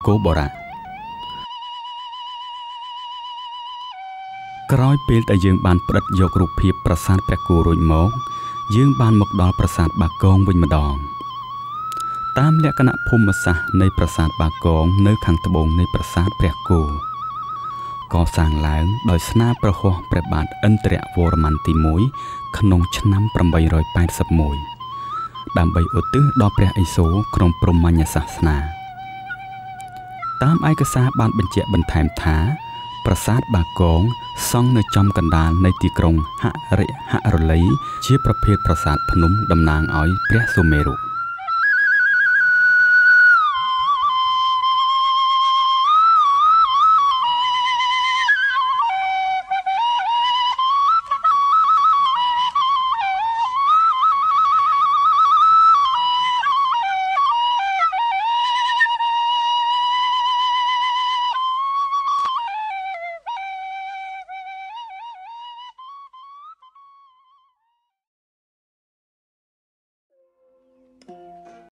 គោបរៈក្រោយពេលដែលយើងបានផ្ដិតយករូបភាពប្រាសាទព្រះគោរួចមកយើងបានមកដល់ប្រាសាទបាគងវិញម្ដងតាមលក្ខណៈភូមិសាស្ត្រនៃប្រាសាទបាគងនៅខាងត្បូងនៃប្រាសាទព្រះគោកសាងឡើងដោយស្នាព្រះហស្ថព្រះបាទឥន្ទ្រវរ្ម័នទី1ក្នុងឆ្នាំ881ដើម្បីឧទ្ទិសដល់ព្រះឥសូរក្នុងព្រហ្មញ្ញសាសនាតាមឯកសារបានបញ្ជាក់បន្ថែមថាប្រាសាទបាគងសង់នៅចំកណ្ដាលនៃទីក្រុងហរិហរលីជាប្រភេទប្រាសាទភ្នំតំណាងឲ្យព្រះសុមេរុ